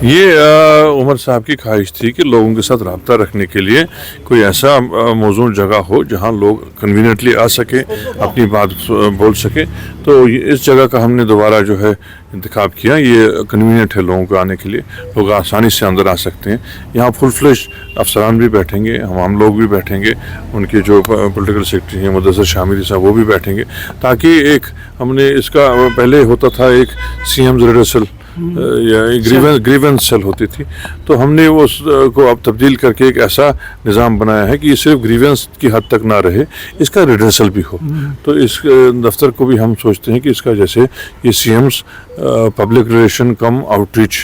ये उमर साहब की ख्वाहिश थी कि लोगों के साथ रब्ता रखने के लिए कोई ऐसा मौजूद जगह हो जहां लोग कन्वीनियंटली आ सके, अपनी बात बोल सके। तो इस जगह का हमने दोबारा जो है इंतखाब किया। ये कन्वीनियंट है लोगों को आने के लिए, लोग आसानी से अंदर आ सकते हैं। यहाँ फुल फ्लेश अफसरान भी बैठेंगे, हम लोग भी बैठेंगे, उनके जो पॉलिटिकल सेक्रेटरी हैं मुदस्सिर शामिरी साहब वो भी बैठेंगे, ताकि एक हमने इसका पहले होता था एक CM's रिहर्सल या ग्रीवेंस सेल होती थी, तो हमने वो को अब तब्दील करके एक ऐसा निज़ाम बनाया है कि ये सिर्फ ग्रीवेंस की हद तक ना रहे, इसका रिहर्सल भी हो। तो इस दफ्तर को भी हम सोचते हैं कि इसका जैसे ये CM's पब्लिक रिलेशन कम आउटरीच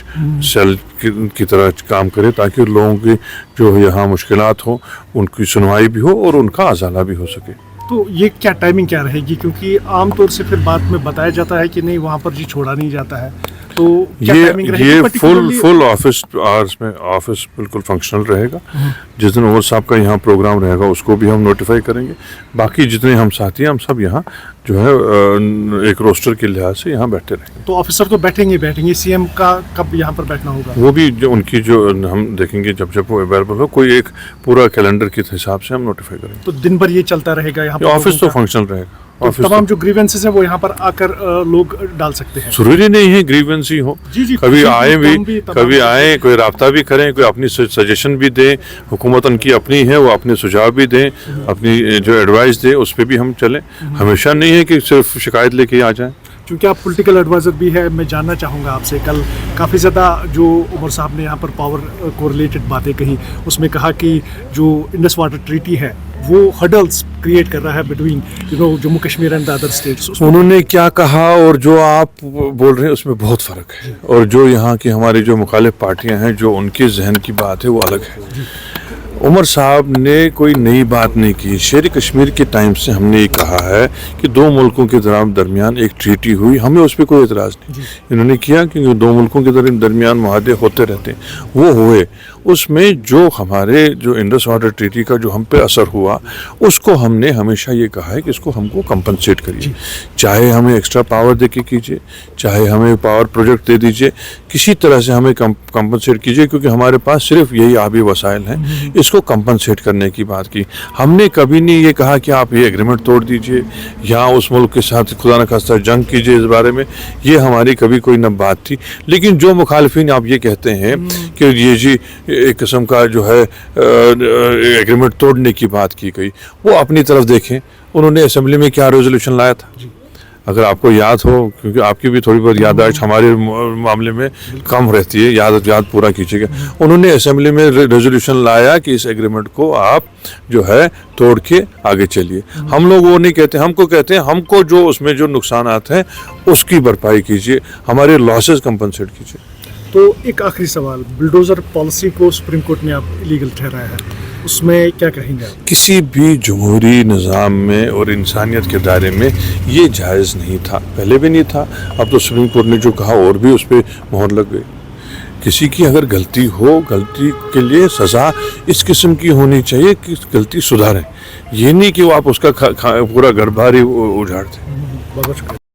सेल की तरह काम करे, ताकि लोगों की जो यहाँ मुश्किलात हो उनकी सुनवाई भी हो और उनका अजाला भी हो सके। तो ये क्या टाइमिंग क्या रहेगी, क्योंकि आमतौर से फिर बाद में बताया जाता है कि नहीं वहाँ पर जी छोड़ा नहीं जाता है, तो क्या टाइमिंग रहेगी? ये फुल ऑफिस आवर्स में ऑफिस बिल्कुल फंक्शनल रहेगा। जिस दिन उमर साहब का यहाँ प्रोग्राम रहेगा उसको भी हम नोटिफाई करेंगे। बाकी जितने हम साथी हैं हम सब यहाँ जो है एक रोस्टर के लिहाज से यहाँ बैठे रहेंगे। तो ऑफिसर तो बैठेंगे CM का कब यहाँ पर बैठना होगा? वो भी जो उनकी जो हम देखेंगे जब वो अवेलेबल हो, कोई एक पूरा कैलेंडर के हिसाब से हम नोटिफाई करेंगे। तो दिन भर ये चलता रहेगा यहाँ पर? ऑफिस तो फंक्शनल रहेगा। तो तमाम जो ग्रीवेंसेस है वो यहाँ पर आकर लोग डाल सकते हैं? जरूरी नहीं है ग्रीवेंस ही हो, कभी आए भी, कभी आए, कोई राब्ता भी करें, कोई अपनी सजेशन भी दें, हुकूमत उनकी अपनी है, वो अपने सुझाव भी दें, अपनी जो एडवाइस दे उस पर भी हम चलें। हमेशा नहीं है कि सिर्फ शिकायत लेके आ जाएं। क्योंकि आप पॉलिटिकल एडवाइज़र भी है, मैं जानना चाहूँगा आपसे, कल काफ़ी ज़्यादा जो उमर साहब ने यहाँ पर पावर को रिलेटेड बातें कही, उसमें कहा कि जो इंडस वाटर ट्रीटी है वो हर्डल्स क्रिएट कर रहा है between Jammu Kashmir and the other states. उन्होंने क्या कहा और जो आप बोल रहे हैं उसमें बहुत फ़र्क है, और जो यहाँ की हमारी जो मुखालिफ पार्टियाँ हैं जो उनके जहन की बात है वो अलग है। उमर साहब ने कोई नई बात नहीं की। शेर कश्मीर के टाइम से हमने ये कहा है कि दो मुल्कों के दरमियान एक ट्रीटी हुई, हमें उस पर कोई एतराज़ नहीं। इन्होंने किया क्योंकि दो मुल्कों के दरमियान मुआहदे होते रहते हैं, वो हुए। उसमें जो हमारे जो इंडस वाटर ट्रीटी का जो हम पे असर हुआ उसको हमने हमेशा ये कहा है कि इसको हमको कंपनसेट करिए, चाहे हमें एक्स्ट्रा पावर दे के कीजिए, चाहे हमें पावर प्रोजेक्ट दे दीजिए, किसी तरह से हमें कंपनसेट कीजिए, क्योंकि हमारे पास सिर्फ यही आबी वसाइल हैं। इसको कंपनसेट करने की बात की। हमने कभी नहीं ये कहा कि आप ये एग्रीमेंट तोड़ दीजिए या उस मुल्क के साथ खुदा न खास्ता जंग कीजिए, इस बारे में ये हमारी कभी कोई न बात थी। लेकिन जो मुखालिफिन आप ये कहते हैं कि ये जी एक किस्म का जो है एग्रीमेंट तोड़ने की बात की गई, वो अपनी तरफ देखें उन्होंने असेंबली में क्या रेजोल्यूशन लाया था, अगर आपको याद हो, क्योंकि आपकी भी थोड़ी बहुत याददाश्त हमारे मामले में कम रहती है, याद पूरा कीजिएगा। उन्होंने असेंबली में रेजोल्यूशन लाया कि इस एग्रीमेंट को आप जो है तोड़ के आगे चलिए। हम लोग वो नहीं कहते, हमको कहते हैं हमको जो उसमें जो नुकसानात हैं उसकी भरपाई कीजिए, हमारे लॉसेस कंपनसेट कीजिए। तो एक आखिरी सवाल, बुलडोज़र पॉलिसी को सुप्रीम कोर्ट ने आप इलीगल ठहराया है, उसमें क्या कहेंगे आप? किसी भी जमहूरी निज़ाम में और इंसानियत के दायरे में ये जायज़ नहीं था, पहले भी नहीं था, अब तो सुप्रीम कोर्ट ने जो कहा और भी उस पर मोहर लग गई। किसी की अगर गलती हो, गलती के लिए सज़ा इस किस्म की होनी चाहिए कि गलती सुधारें, ये नहीं कि वो आप उसका पूरा घर बार ही उजाड़ दें। बहुत शुक्रिया।